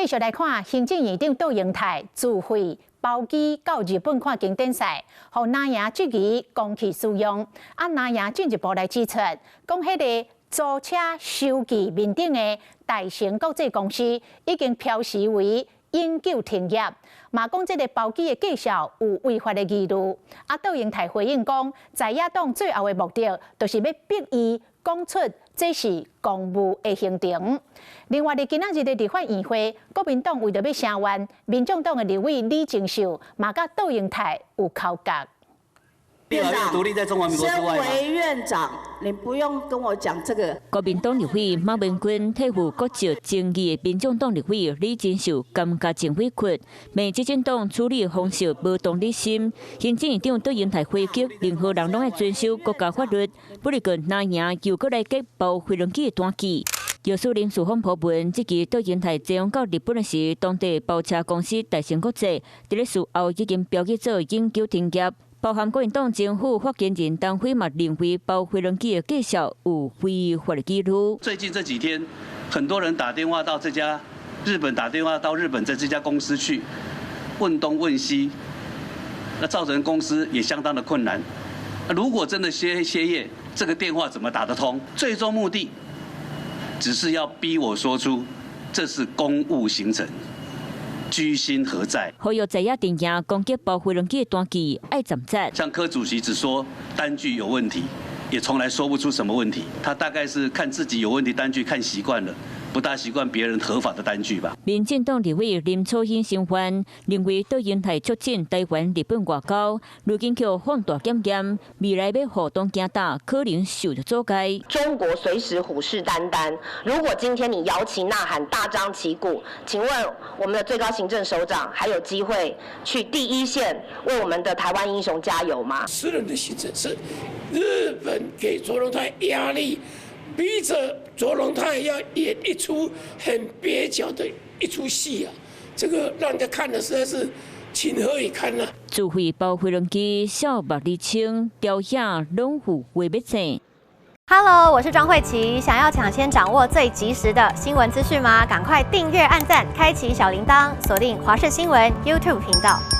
繼續來看行政院長杜英泰自費包機到日本看經典賽，讓南洋積極公器私用。南洋進一步來指出，講迄個租車收據面頂的大成國際公司已經標示為永久停業，嘛講這個包機的介紹有違法的疑慮。杜英泰回應講，在野黨最後的目的，就是要逼伊講出這是公務的行程。另外，今仔日的立法院會，國民黨為着要聲援，民眾黨的立委李正秀嘛甲杜英泰有口角。立法院獨立在中華民國之外嗎？身為院長，你不用跟我講這個。國民黨立委馬文君替補國籍爭議的民眾黨立委李正秀感覺真委屈，罵執政黨處理方式無同理心。行政院長杜英泰回擊，任何人攏要遵守國家法律，不離近南洋又閣來擊包飛龍機的單機。姚蘇林署方普文，即期杜英泰前往到日本時，當地包車公司大成國際佇咧事後已經標記做永久停業。包含國民黨政府發言人陳輝嘛認為包飛龍機的介紹有違法的記錄。最近這幾天，很多人打電話到這家日本，打電話到日本在這家公司去問東問西，那造成公司也相當的困難。如果真的歇業，這個電話怎麼打得通？最終目的只是要逼我說出這是公務行程。居心何在？呼籲在野陣營攻擊包飛龍機的單據愛怎責？像柯主席只說單據有問題，也從來說不出什麼問題。他大概是看自己有問題單據看習慣了，不大習慣別人合法的單據吧。民進黨立委林楚欣聲援，認為杜英泰促進台灣日本外交，如今卻放大檢驗，未來要互動加大，可能受到阻礙。中國隨時虎視眈眈，如果今天你搖旗吶喊、大張旗鼓，請問我們的最高行政首長還有機會去第一線為我們的台灣英雄加油嗎？私人的行程是日本給卓榮泰壓力，逼着卓榮泰要演一出很蹩腳的一出戲啊！這個讓人家看的實在是情何以堪啊！自費包飛龍機，小目釐清，雕像攏有話要講。Hello， 我是莊慧琪。想要搶先掌握最及時的新聞資訊嗎？趕快訂閱、按讚、開啟小鈴鐺，鎖定華視新聞 YouTube 頻道。